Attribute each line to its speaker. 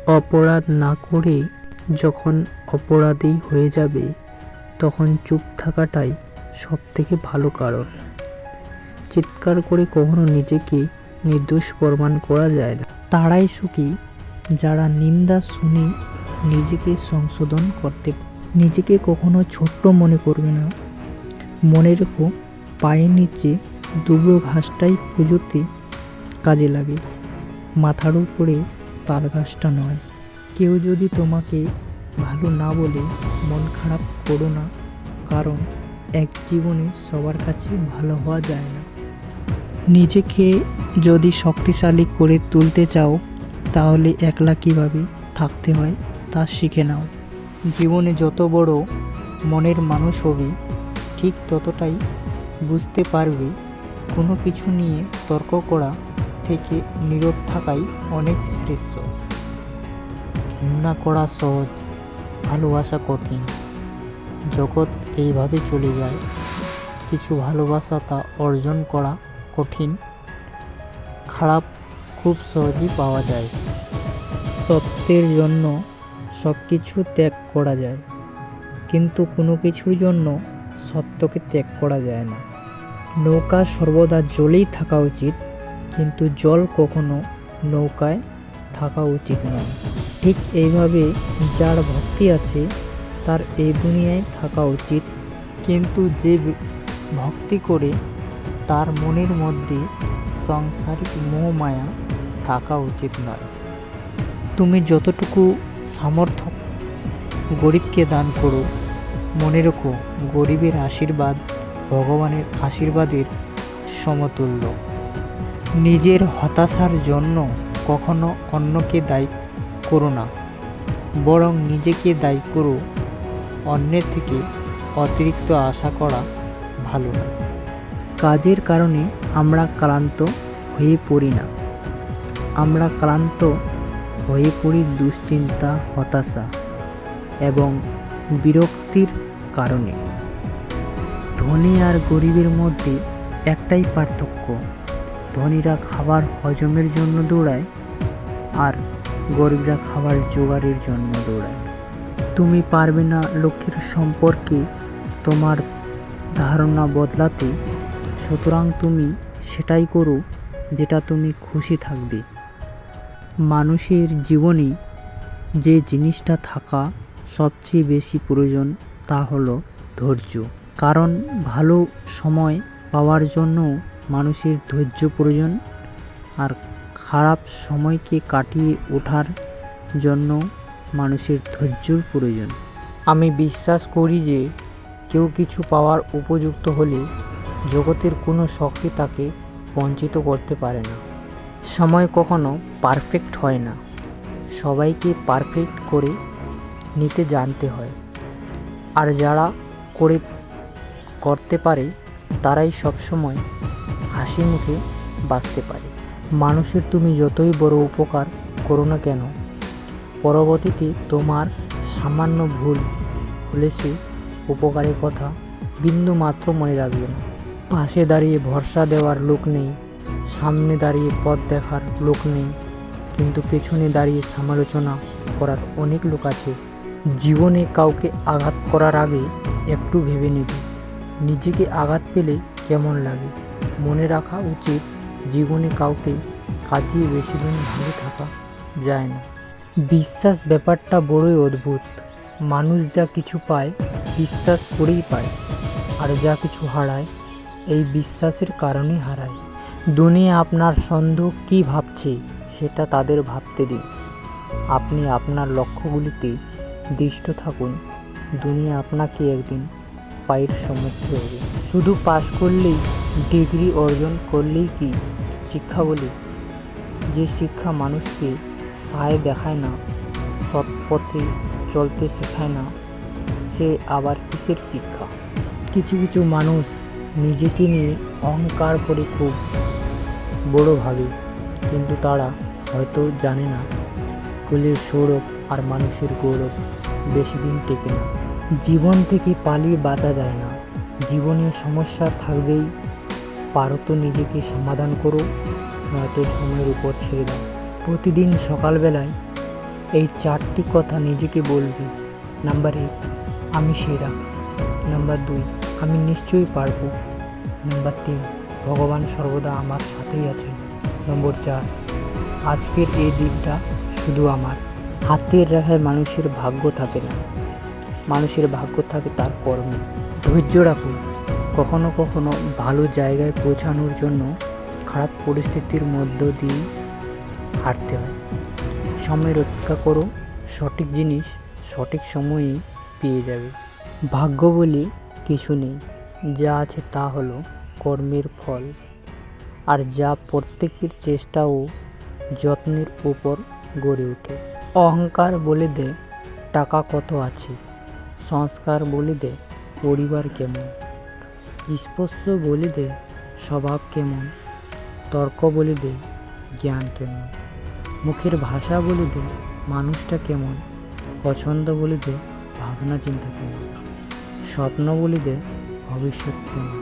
Speaker 1: অপরাধ না করে যখন অপরাধী হয়ে যাবে, তখন চুপ থাকাটাই সবথেকে ভালো কারণ। চিৎকার করে কখনো নিজেকে নির্দোষ প্রমাণ করা যায় না। তারাই সুখী যারা নিন্দা শুনে নিজেকে সংশোধন করতে পারে। নিজেকে কখনো ছোট্ট মনে করবে না। মনে রেখো, পায়ের নিচে দুবড়ো ঘাসটাই পুজোতে কাজে লাগে, মাথার উপরে তাল ঘাসটা নয়। কেউ যদি তোমাকে ভালো না বলে মন খারাপ করো না, কারণ এক জীবনে সবার কাছে ভালো হওয়া যায় না। নিজেকে যদি শক্তিশালী করে তুলতে চাও, তাহলে একলা কীভাবে থাকতে হয় তা শিখে নাও। জীবনে যত বড় মনের মানুষ হবি, ঠিক ততটাই বুঝতে পারবি কোনো কিছু নিয়ে তর্ক করা থেকে নীরব থাকাই অনেক শ্রেষ্ঠ। ঘৃণা করা সহজ, ভালোবাসা কঠিন। জগৎ এইভাবে চলে যায়। কিছু ভালোবাসা তা অর্জন করা কঠিন। খারাপ খুব সহজেই পাওয়া যায়। সত্যের জন্য সব কিছু ত্যাগ করা যায়, কিন্তু কোনো কিছুর জন্য সত্যকে ত্যাগ করা যায় না। নৌকা সর্বদা জলেই থাকা উচিত, কিন্তু জল কখনো নৌকায় থাকা উচিত নয়। ঠিক এইভাবে যার ভক্তি আছে তার এই দুনিয়ায় থাকা উচিত, কিন্তু যে ভক্তি করে তার মনের মধ্যে সাংসারিক মোহ মায়া থাকা উচিত নয়। তুমি যতটুকু সামর্থ্য গরিবকে দান করো, মনে রেখো গরিবের আশীর্বাদ ভগবানের আশীর্বাদের সমতুল্য। নিজের হতাশার জন্য কখনো অন্যকে দায়ী করো না, বরং নিজেকে দায়ী করো। অন্যের থেকে অতিরিক্ত আশা করা ভালো না। কাজের কারণে আমরা ক্লান্ত হয়ে পড়ি না, আমরা ক্লান্ত হয়ে পড়ি দুশ্চিন্তা, হতাশা এবং বিরক্তির কারণে। ধনী আর গরিবের মধ্যে একটাই পার্থক্য, ধনীরা খাবার হজমের জন্য দৌড়ায় আর গরিবরা খাবার জোগাড়ের জন্য দৌড়ায়। তুমি পারবে না লক্ষ্যের সম্পর্কে তোমার ধারণা বদলাতে, সুতরাং তুমি সেটাই করো যেটা তুমি খুশি থাকবে। মানুষের জীবনে যে জিনিসটা থাকা সবচেয়ে বেশি প্রয়োজন তা হলো ধৈর্য। কারণ ভালো সময় পাওয়ার জন্য মানুষের ধৈর্য প্রয়োজন, আর খারাপ সময়কে কাটিয়ে ওঠার জন্য মানুষের ধৈর্যর প্রয়োজন। আমি বিশ্বাস করি যে কেউ কিছু পাওয়ার উপযুক্ত হলে জগতের কোনো শক্তি তাকে বঞ্চিত করতে পারে না। সময় কখনো পারফেক্ট হয় না, সবাইকে পারফেক্ট করে নিতে জানতে হয়। আর যারা করতে পারে তারাই সবসময় হাসি মুখে বাঁচতে পারে। মানুষের তুমি যতই বড় উপকার করো না কেন, পরবর্তীতে তোমার সামান্য ভুল হলে সে উপকারের কথা বিন্দু মাত্র মনে রাখবে না। পাশে দাঁড়িয়ে ভরসা দেওয়ার লোক নেই, সামনে দাঁড়িয়ে পথ দেখার লোক নেই, কিন্তু পেছনে দাঁড়িয়ে সমালোচনা করার অনেক লোক আছে। জীবনে কাউকে আঘাত করার আগে একটু ভেবে নেবে নিজেকে আঘাত পেলে কেমন লাগে। মনে রাখা উচিত, জীবনে কাউকে কাঁদিয়ে বেশি দিন ভালো থাকা যায় না। বিশ্বাস ব্যাপারটা বড়ই অদ্ভুত। মানুষ যা কিছু পায় বিশ্বাস করেই পায়, আর যা কিছু হারায় এই বিশ্বাসের কারণে হারায়। দুনিয়া আপনার সন্দেহ কী ভাবছে সেটা তাদের ভাবতে দিন। আপনি আপনার লক্ষ্যগুলিতে দৃষ্ট থাকুন। দুনিয়া আপনাকে একদিন পায়ের সম্মুখীন হবে। শুধু পাস করলেই, ডিগ্রি অর্জন করলেই কি শিক্ষা বলে? যে শিক্ষা মানুষকে সায় দেখায় না, সৎ পথে চলতে শেখায় না, সে আবার কিসের শিক্ষা? কিছু কিছু মানুষ নিজেকে নিয়ে অহংকার করে খুব বড় ভাবে, কিন্তু তারা হয়তো জানে না ফুলের সৌরভ আর মানুষের গৌরব বেশি দিন টেকে না। জীবন থেকে পালিয়ে বাঁচা যায় না। জীবনে সমস্যা থাকবেই, পারো তো নিজেকে সমাধান করো, নয়তো সময়ের উপর ছেড়ে দাও। প্রতিদিন সকালবেলায় এই 4টি কথা নিজেকে বলবি। নাম্বার 1, আমি সেরা। নাম্বার 2, আমি নিশ্চয়ই পারবো। নাম্বার 3, ভগবান সর্বদা আমার সাথেই আছেন। নম্বর 4, আজকের এই দিনটা শুধু আমার। হাতের রেখায় মানুষের ভাগ্য থাকে না, মানুষের ভাগ্য থাকে তার কর্মে। ধৈর্য রাখুন। কখনো কখনো ভালো জায়গায় পৌঁছানোর জন্য খারাপ পরিস্থিতির মধ্য দিয়ে হাঁটতে হয়। সময়ের অপেক্ষা করো, সঠিক জিনিস সঠিক সময়েই পেয়ে যাবে। ভাগ্য বলে কিছু নেই, যা আছে তা হলো কর্মের ফল, আর যা প্রত্যেকের চেষ্টা ও যত্নের উপর গড়ে ওঠে। অহংকার বলে দেয় টাকা কত আছে, সংস্কার বলে দেয় পরিবার কেমন, স্পর্শ বলে দেয় স্বভাব কেমন, তর্ক বলে দেয় জ্ঞান কেমন, মুখের ভাষা বলে দেয় মানুষটা কেমন, পছন্দ বলে দেয় ভাবনা চিন্তা কেমন, স্বপ্ন বলে দেয় ভবিষ্যৎ কেমন।